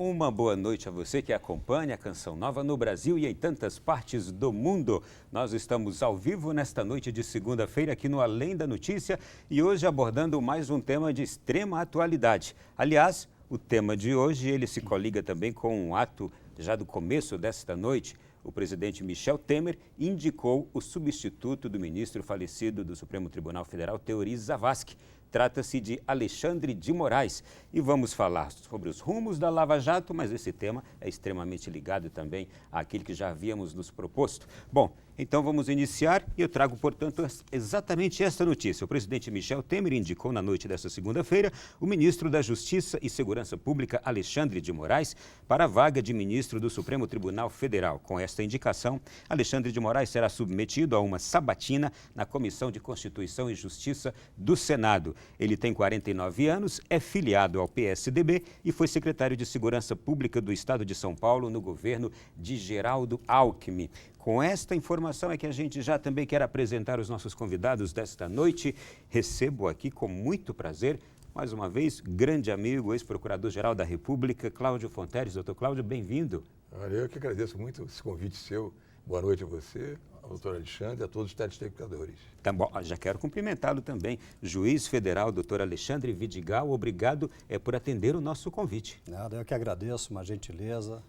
Uma boa noite a você que acompanha a Canção Nova no Brasil e em tantas partes do mundo. Nós estamos ao vivo nesta noite de segunda-feira aqui no Além da Notícia e hoje abordando mais um tema de extrema atualidade. Aliás, o tema de hoje ele se coliga também com um ato já do começo desta noite. O presidente Michel Temer indicou o substituto do ministro falecido do Supremo Tribunal Federal, Teori Zavascki. Trata-se de Alexandre de Moraes e vamos falar sobre os rumos da Lava Jato, mas esse tema é extremamente ligado também àquele que já havíamos nos proposto. Bom, então vamos iniciar e eu trago, portanto, exatamente esta notícia. O presidente Michel Temer indicou na noite desta segunda-feira o ministro da Justiça e Segurança Pública, Alexandre de Moraes, para a vaga de ministro do Supremo Tribunal Federal. Com esta indicação, Alexandre de Moraes será submetido a uma sabatina na Comissão de Constituição e Justiça do Senado. Ele tem 49 anos, é filiado ao PSDB e foi secretário de Segurança Pública do Estado de São Paulo no governo de Geraldo Alckmin. Com esta informação é que a gente já também quer apresentar os nossos convidados desta noite. Recebo aqui com muito prazer, mais uma vez, grande amigo, ex-procurador-geral da República, Cláudio Fonteles. Doutor Cláudio, bem-vindo. Olha, eu que agradeço muito esse convite seu. Boa noite a você, ao doutor Alexandre e a todos os telespectadores. Tá bom, já quero cumprimentá-lo também. Juiz federal, doutor Alexandre Vidigal, obrigado por atender o nosso convite. Nada, eu que agradeço, a gentileza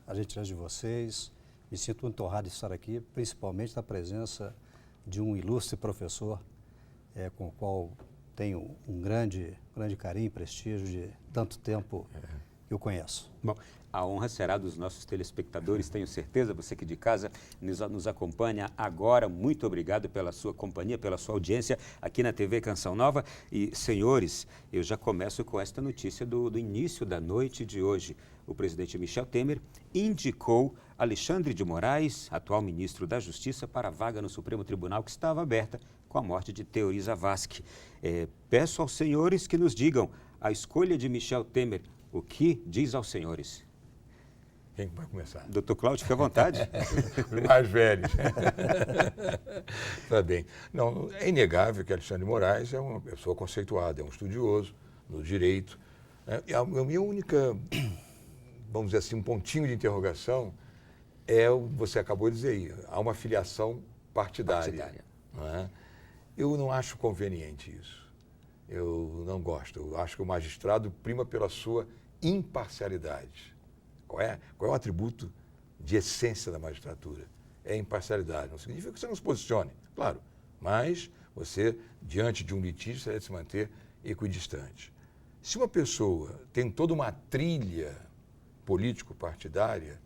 de vocês. Me sinto muito honrado de estar aqui, principalmente na presença de um ilustre professor com o qual tenho um grande carinho e prestígio de tanto tempo que eu conheço. Bom, a honra será dos nossos telespectadores, tenho certeza. Você que de casa nos acompanha agora, muito obrigado pela sua companhia, pela sua audiência aqui na TV Canção Nova. E, senhores, eu já começo com esta notícia do início da noite de hoje. O presidente Michel Temer indicou Alexandre de Moraes, atual ministro da Justiça, para a vaga no Supremo Tribunal que estava aberta com a morte de Teori Zavascki. Peço aos senhores que nos digam a escolha de Michel Temer. O que diz aos senhores? Quem vai começar? Doutor Cláudio, fique à vontade. Os mais velhos. Tá bem. Não, é inegável que Alexandre de Moraes é uma pessoa conceituada, é um estudioso no direito. E a minha única, vamos dizer assim, um pontinho de interrogação é o que você acabou de dizer aí. Há uma filiação partidária. Não é? Eu não acho conveniente isso. Eu não gosto. Eu acho que o magistrado prima pela sua imparcialidade. Qual é o atributo de essência da magistratura? É a imparcialidade. Não significa que você não se posicione, claro, mas você, diante de um litígio, você deve se manter equidistante. Se uma pessoa tem toda uma trilha político-partidária,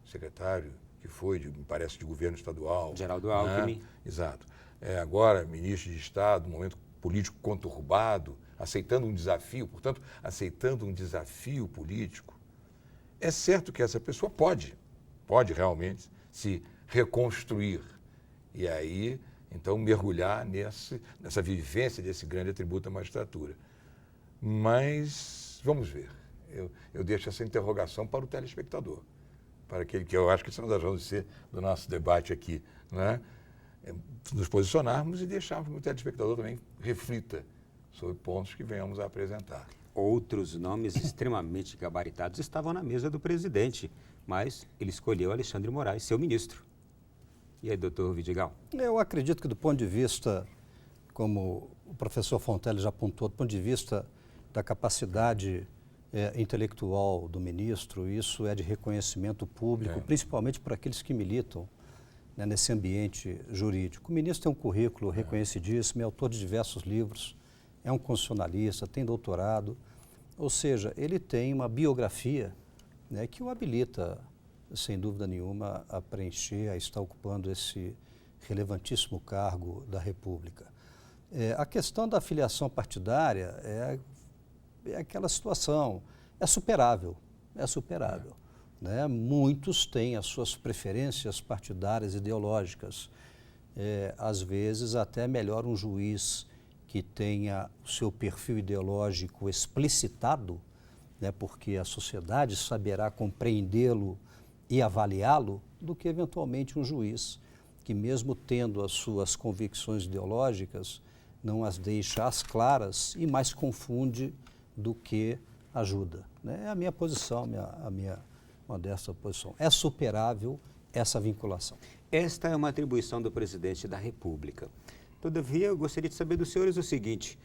secretário que foi, me parece, de governo estadual... Geraldo Alckmin. Né? Exato. Agora, ministro de Estado, num momento político conturbado, aceitando um desafio, portanto, aceitando um desafio político, é certo que essa pessoa pode realmente se reconstruir e aí, então, mergulhar nessa vivência desse grande atributo da magistratura. Mas, vamos ver, eu deixo essa interrogação para o telespectador, para aquele que eu acho que isso é uma das razões de ser do nosso debate aqui, não é? Nos posicionarmos e deixarmos que o telespectador também reflita sobre pontos que venhamos a apresentar. Outros nomes extremamente gabaritados estavam na mesa do presidente, mas ele escolheu Alexandre de Moraes, seu ministro. E aí, doutor Vidigal? Eu acredito que do ponto de vista, como o professor Fonteles já apontou, do ponto de vista da capacidade intelectual do ministro, isso é de reconhecimento público, principalmente para aqueles que militam nesse ambiente jurídico. O ministro tem um currículo reconhecidíssimo, é autor de diversos livros, é um constitucionalista, tem doutorado, ou seja, ele tem uma biografia que o habilita, sem dúvida nenhuma, a preencher, a estar ocupando esse relevantíssimo cargo da República. A questão da filiação partidária é aquela situação, é superável. Né? Muitos têm as suas preferências partidárias ideológicas. Às vezes, até melhor um juiz que tenha o seu perfil ideológico explicitado, né, porque a sociedade saberá compreendê-lo e avaliá-lo, do que eventualmente um juiz que, mesmo tendo as suas convicções ideológicas, não as deixa às claras e mais confunde do que ajuda. Né? É a minha posição, a minha modesta posição. É superável essa vinculação. Esta é uma atribuição do presidente da República. Todavia, eu gostaria de saber dos senhores o seguinte,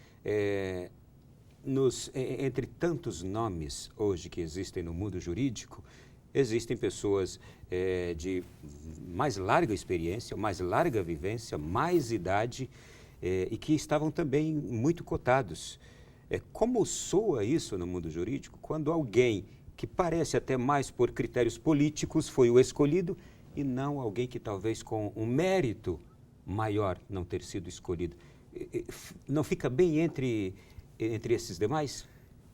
entre tantos nomes hoje que existem no mundo jurídico, existem pessoas de mais larga experiência, mais larga vivência, mais idade e que estavam também muito cotados. Como soa isso no mundo jurídico quando alguém que parece até mais por critérios políticos foi o escolhido e não alguém que talvez com um mérito maior não ter sido escolhido? Não fica bem entre esses demais?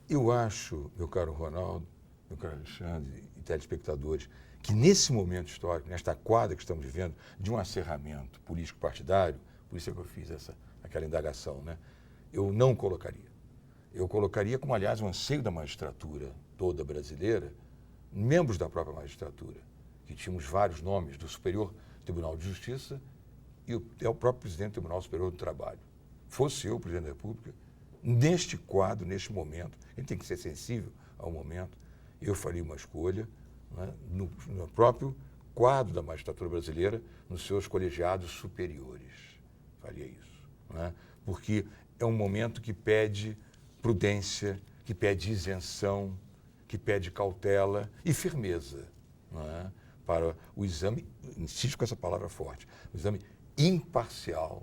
Eu acho, meu caro Ronaldo, meu caro Alexandre e telespectadores, que nesse momento histórico, nesta quadra que estamos vivendo, de um acerramento político-partidário, por isso é que eu fiz aquela indagação, né? Eu não colocaria. Eu colocaria, como aliás um anseio da magistratura toda brasileira, membros da própria magistratura, que tínhamos vários nomes do Superior Tribunal de Justiça e o próprio presidente do Tribunal Superior do Trabalho. Fosse eu, presidente da República, neste quadro, neste momento, ele tem que ser sensível ao momento, eu faria uma escolha, né, no próprio quadro da magistratura brasileira, nos seus colegiados superiores. Faria isso. Né? Porque é um momento que pede prudência, que pede isenção, que pede cautela e firmeza, né? Para o exame, insisto com essa palavra forte, o exame imparcial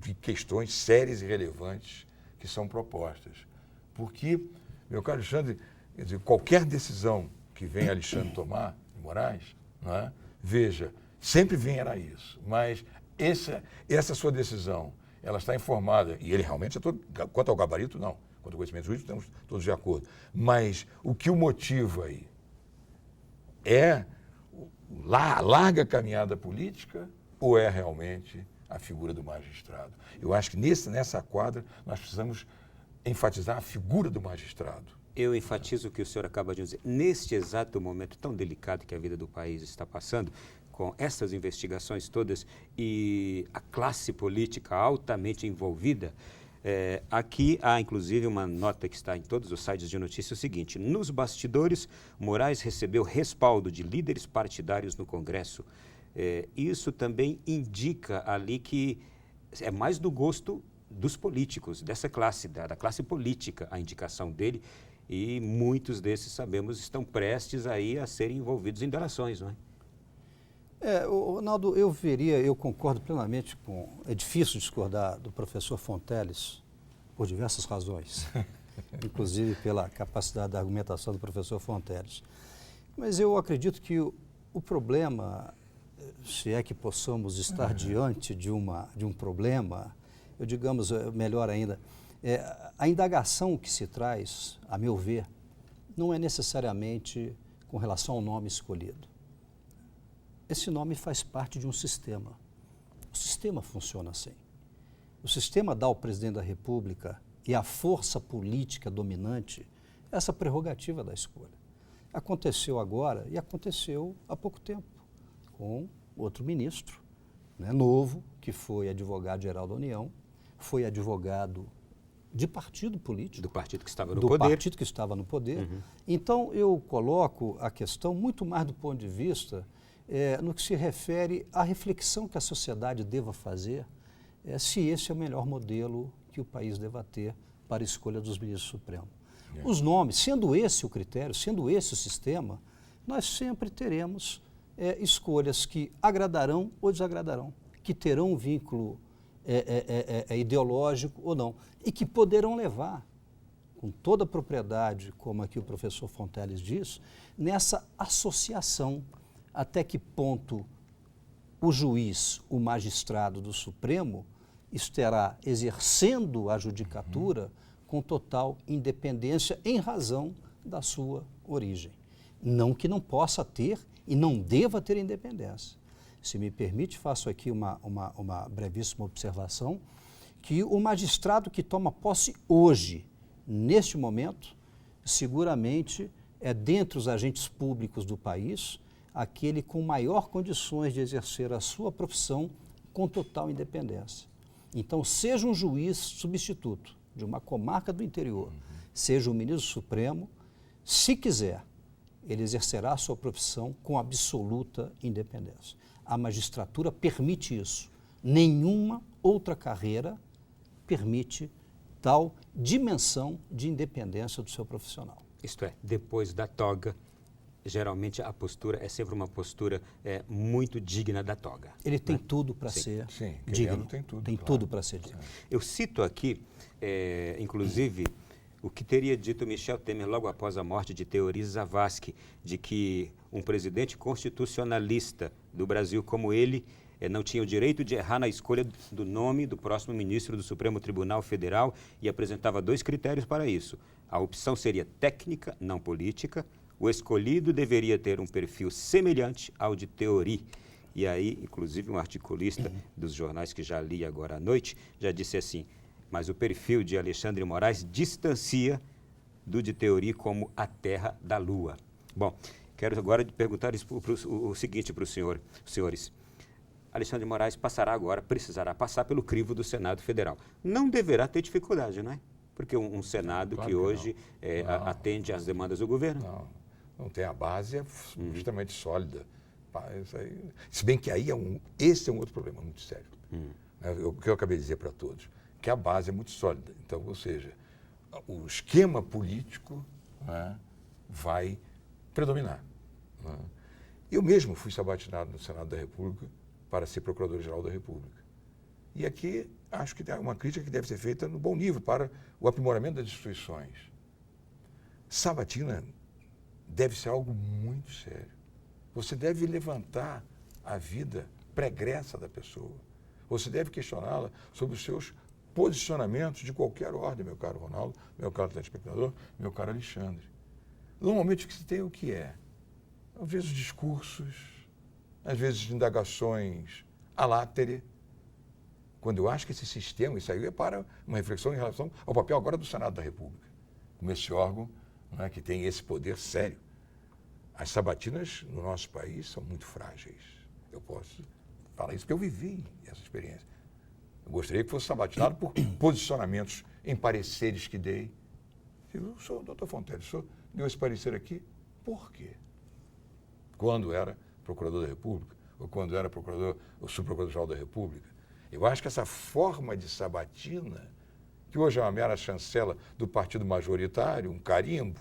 de questões sérias e relevantes que são propostas. Porque, meu caro Alexandre, quer dizer, qualquer decisão que venha Alexandre tomar, de Moraes, né? Veja, sempre venha isso, mas essa sua decisão, ela está informada, e ele realmente, quanto ao gabarito, não, quanto ao conhecimento jurídico, estamos todos de acordo, mas o que o motiva aí é a larga caminhada política ou é realmente a figura do magistrado? Eu acho que nessa quadra nós precisamos enfatizar a figura do magistrado. Eu enfatizo o que o senhor acaba de dizer. Neste exato momento tão delicado que a vida do país está passando, com essas investigações todas e a classe política altamente envolvida, aqui há inclusive uma nota que está em todos os sites de notícias, o seguinte: nos bastidores, Moraes recebeu respaldo de líderes partidários no Congresso. Isso também indica ali que é mais do gosto dos políticos, dessa classe, da classe política, a indicação dele, e muitos desses, sabemos, estão prestes aí a serem envolvidos em delações, não é? Ronaldo, eu concordo plenamente com... É difícil discordar do professor Fonteles por diversas razões, inclusive pela capacidade da argumentação do professor Fonteles. Mas eu acredito que o problema, se é que possamos estar diante de um problema, digamos, melhor ainda, a indagação que se traz, a meu ver, não é necessariamente com relação ao nome escolhido. Esse nome faz parte de um sistema. O sistema funciona assim. O sistema dá ao presidente da República e à força política dominante essa prerrogativa da escolha. Aconteceu agora e aconteceu há pouco tempo com outro ministro, né, novo, que foi advogado-geral da União, foi advogado de partido político. Do partido que estava no poder. poder. Do partido que estava no poder. Uhum. Então, eu coloco a questão muito mais do ponto de vista no que se refere à reflexão que a sociedade deva fazer se esse é o melhor modelo que o país deva ter para a escolha dos ministros supremos. Os nomes, sendo esse o critério, sendo esse o sistema, nós sempre teremos escolhas que agradarão ou desagradarão, que terão um vínculo ideológico ou não, e que poderão levar, com toda a propriedade, como aqui o professor Fonteles diz, nessa associação. Até que ponto o juiz, o magistrado do Supremo, estará exercendo a judicatura com total independência em razão da sua origem. Não que não possa ter e não deva ter independência. Se me permite, faço aqui uma brevíssima observação, que o magistrado que toma posse hoje, neste momento, seguramente é, dentre os agentes públicos do país, aquele com maior condições de exercer a sua profissão com total independência. Então, seja um juiz substituto de uma comarca do interior, seja um ministro supremo, se quiser ele exercerá a sua profissão com absoluta independência. A magistratura permite isso. Nenhuma outra carreira permite tal dimensão de independência do seu profissional. Isto é, depois da toga, geralmente a postura é sempre uma postura muito digna da toga. Ele tem tudo para ser digno. Tem tudo para ser digno. Eu cito aqui, inclusive, o que teria dito Michel Temer logo após a morte de Teori Zavascki, de que um presidente constitucionalista do Brasil como ele não tinha o direito de errar na escolha do nome do próximo ministro do Supremo Tribunal Federal e apresentava 2 critérios para isso. A opção seria técnica, não política. O escolhido deveria ter um perfil semelhante ao de Teori. E aí, inclusive, um articulista dos jornais que já li agora à noite já disse assim: mas o perfil de Alexandre Moraes distancia do de Teori como a Terra da Lua. Bom, quero agora perguntar o seguinte para os senhores. Alexandre de Moraes precisará passar pelo crivo do Senado Federal. Não deverá ter dificuldade, não é? Porque um Senado claro que hoje atende às demandas do governo. Não tem, a base é justamente sólida. Se bem que aí esse é um outro problema muito sério. O que eu acabei de dizer para todos, que a base é muito sólida. Então, ou seja, o esquema político vai predominar. Eu mesmo fui sabatinado no Senado da República para ser Procurador-Geral da República. E aqui acho que é uma crítica que deve ser feita no bom nível para o aprimoramento das instituições. Sabatina deve ser algo muito sério. Você deve levantar a vida pregressa da pessoa. Você deve questioná-la sobre os seus posicionamentos de qualquer ordem, meu caro Ronaldo, meu caro telespectador, meu caro Alexandre. Normalmente o que se tem é o que é. Às vezes discursos, às vezes indagações a látere. Quando eu acho que esse sistema, isso aí é para uma reflexão em relação ao papel agora do Senado da República, como esse órgão que tem esse poder sério. As sabatinas no nosso país são muito frágeis. Eu posso falar isso porque eu vivi essa experiência. Eu gostaria que fosse sabatinado por posicionamentos em pareceres que dei. Eu sou o doutor Fontelli, deu esse parecer aqui, por quê? Quando era Procurador da República, ou quando era Subprocurador-Geral da República. Eu acho que essa forma de sabatina, que hoje é uma mera chancela do partido majoritário, um carimbo,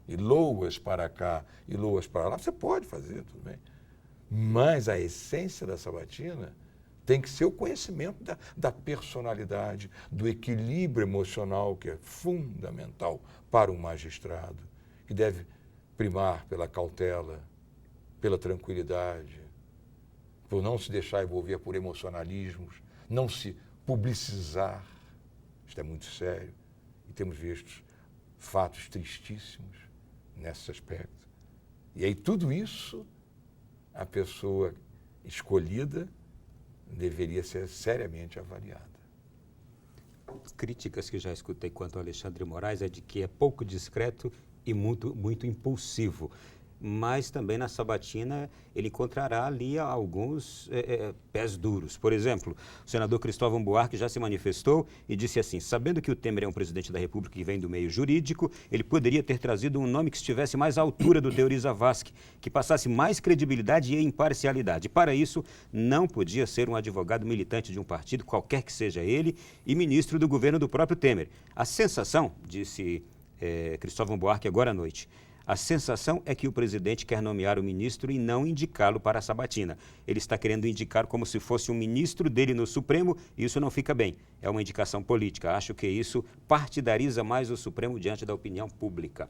e loas para cá e loas para lá, você pode fazer, tudo bem. Mas a essência da sabatina tem que ser o conhecimento da personalidade, do equilíbrio emocional, que é fundamental para um magistrado, que deve primar pela cautela, pela tranquilidade, por não se deixar envolver por emocionalismos, não se publicizar. Isto é muito sério e temos visto fatos tristíssimos nesse aspecto. E aí tudo isso, a pessoa escolhida deveria ser seriamente avaliada. Críticas que já escutei quanto ao Alexandre Moraes é de que é pouco discreto e muito impulsivo. Mas também na sabatina ele encontrará ali alguns pés duros. Por exemplo, o senador Cristóvão Buarque já se manifestou e disse assim: sabendo que o Temer é um presidente da República que vem do meio jurídico, ele poderia ter trazido um nome que estivesse mais à altura do Teori Zavascki, que passasse mais credibilidade e imparcialidade. Para isso, não podia ser um advogado militante de um partido, qualquer que seja ele, e ministro do governo do próprio Temer. A sensação, disse Cristóvão Buarque agora à noite, a sensação é que o presidente quer nomear o ministro e não indicá-lo para a sabatina. Ele está querendo indicar como se fosse um ministro dele no Supremo e isso não fica bem. É uma indicação política. Acho que isso partidariza mais o Supremo diante da opinião pública.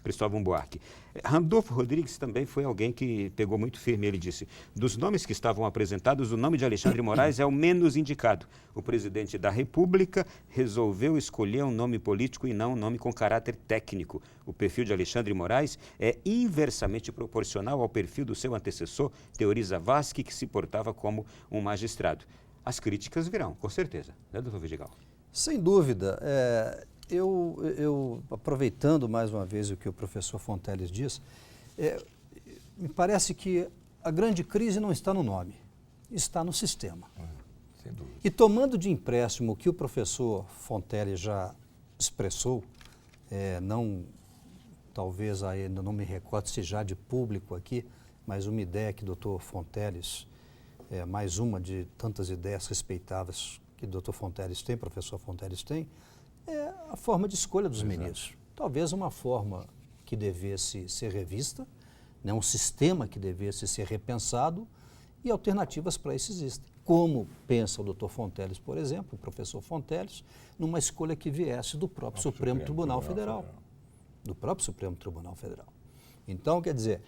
Cristóvão Buarque. Randolfo Rodrigues também foi alguém que pegou muito firme. Ele disse: dos nomes que estavam apresentados, o nome de Alexandre Moraes é o menos indicado. O presidente da República resolveu escolher um nome político e não um nome com caráter técnico. O perfil de Alexandre Moraes é inversamente proporcional ao perfil do seu antecessor, Teori Zavascki, que se portava como um magistrado. As críticas virão, com certeza, né, doutor Vidigal? Sem dúvida. Eu, aproveitando mais uma vez o que o professor Fonteles diz, me parece que a grande crise não está no nome, está no sistema. Sem dúvida. E tomando de empréstimo o que o professor Fonteles já expressou, não talvez ainda não me recordo se já de público aqui, mas uma ideia que o Dr. Fonteles, mais uma de tantas ideias respeitáveis que o Dr. Fonteles tem, professor Fonteles tem, é a forma de escolha dos ministros. Talvez uma forma que devesse ser revista, né, um sistema que devesse ser repensado e alternativas para isso existem. Como pensa o Dr. Fonteles, por exemplo, o professor Fonteles, numa escolha que viesse do próprio Supremo Tribunal Federal. Do próprio Supremo Tribunal Federal. Então, quer dizer,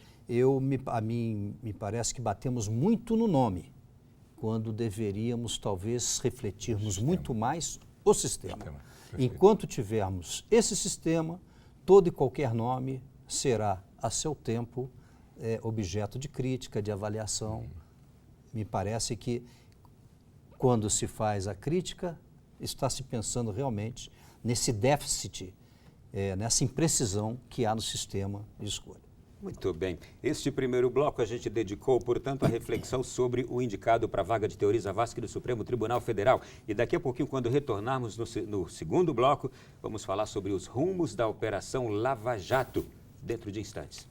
a mim me parece que batemos muito no nome, quando deveríamos talvez refletirmos muito mais o sistema. Enquanto tivermos esse sistema, todo e qualquer nome será, a seu tempo, objeto de crítica, de avaliação. Me parece que, quando se faz a crítica, está se pensando realmente nesse déficit, nessa imprecisão que há no sistema de escolha. Muito bem. Este primeiro bloco a gente dedicou, portanto, à reflexão sobre o indicado para a vaga de Teori Zavascki do Supremo Tribunal Federal. E daqui a pouquinho, quando retornarmos no segundo bloco, vamos falar sobre os rumos da Operação Lava Jato, dentro de instantes.